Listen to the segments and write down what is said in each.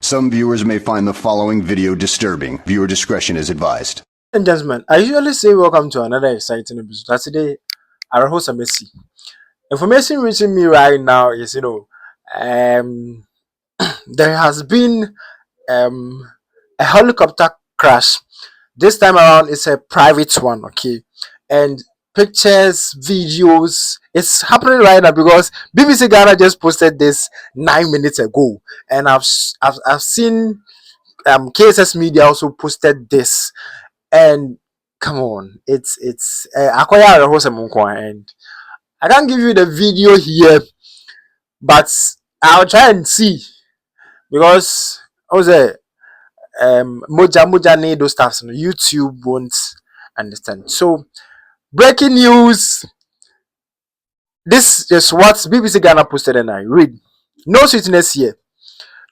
Some viewers may find the following video disturbing. Viewer discretion is advised. And gentlemen, I usually say welcome to another exciting episode. Today, our host Messi. Information reaching me right now is, there has been a helicopter crash. This time around, it's a private one, okay? And pictures, videos, it's happening right now because BBC Ghana just posted this 9 minutes ago, and I've seen KSS Media also posted this. And come on, it's Akoya Rehosem Nkwa, and I can't give you the video here, but I'll try and see because I was moja need those stuff. YouTube won't understand. So breaking news. This is what BBC Ghana posted, and I read: no sweetness here.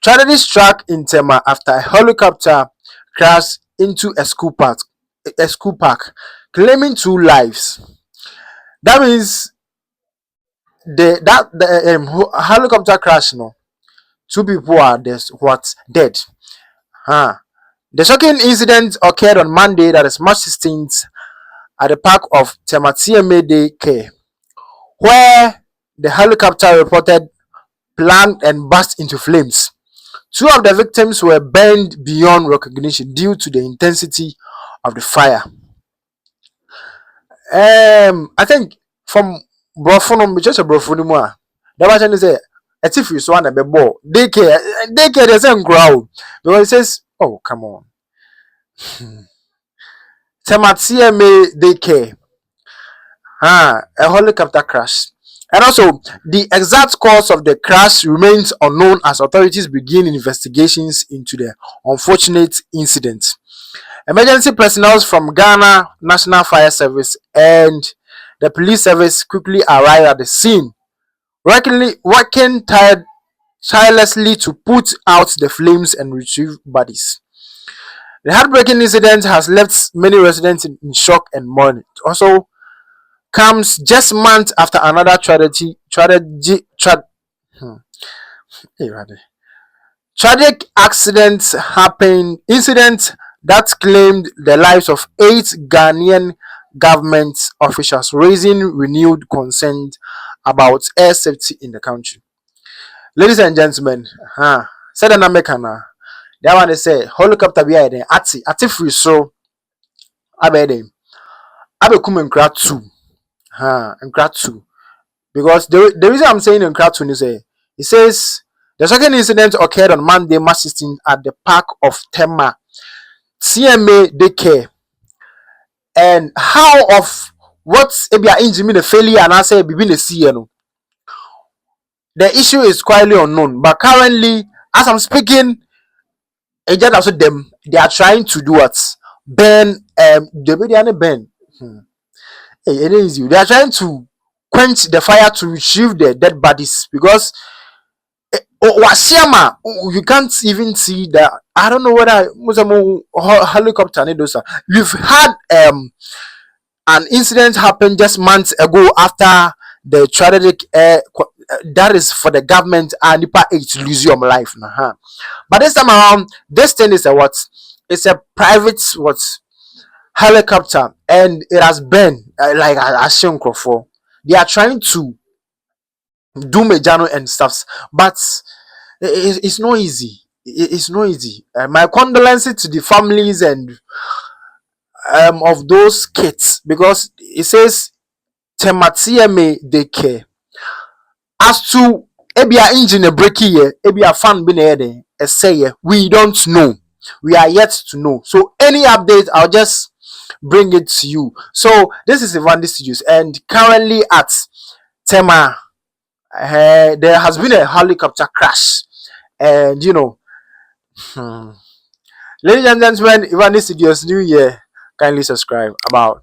Tragedy struck in Tema after a helicopter crashed into a school park, claiming 2 lives. That means the helicopter crash, 2 people are dead. The shocking incident occurred on Monday, that is March 16th, at the park of Tema TMA Day Care, where the helicopter reported plunged and burst into flames. 2 of the victims were burned beyond recognition due to the intensity of the fire. I think from Brofonum, just a Brofonuma, the version is a if you swan a bebo, daycare, the same crowd. Because it says, oh, come on. Tema TMA Day Care. A helicopter crash. And also, the exact cause of the crash remains unknown as authorities begin investigations into the unfortunate incident. Emergency personnel from Ghana National Fire Service and the police service quickly arrived at the scene, working tirelessly to put out the flames and retrieve bodies. The heartbreaking incident has left many residents in shock and mourning. It also comes just months after another tragic accident happened. Incident that claimed the lives of 8 Ghanaian government officials, raising renewed concern about air safety in the country. Ladies and gentlemen, said an American. That one they say helicopter be there. Ati free so abede. Abe kum nkra 2. Nkra 2. Because the reason I'm saying nkra 2 is it says the second incident occurred on Monday, March 16th at the park of Tema TMA Day Care. And how of what's a engine the failure and I say between the CNO. The issue is quietly unknown, but currently, as I'm speaking, agent also them they are trying to do what? Burn the media burn. It is you. They are trying to quench the fire to retrieve the dead bodies because Wasiama, you can't even see that. I don't know whether helicopter. We've had an incident happened just months ago after the tragic that is for the government and Nipa 8 to lose your life. But this time around, this thing is a what? It's a private helicopter, and it has been like a for. They are trying to do Mejano and stuff, but it's not easy. It's not easy. My condolences to the families and of those kids, because it says Tema TMA Day Care. As to ebia engine a break here, ebia fan bin here, say we don't know. We are yet to know. So any update, I'll just bring it to you. So this is Ivandy Studios, and currently at Tema, there has been a helicopter crash, and ladies and gentlemen, Ivandy Studios New Year. Kindly subscribe. About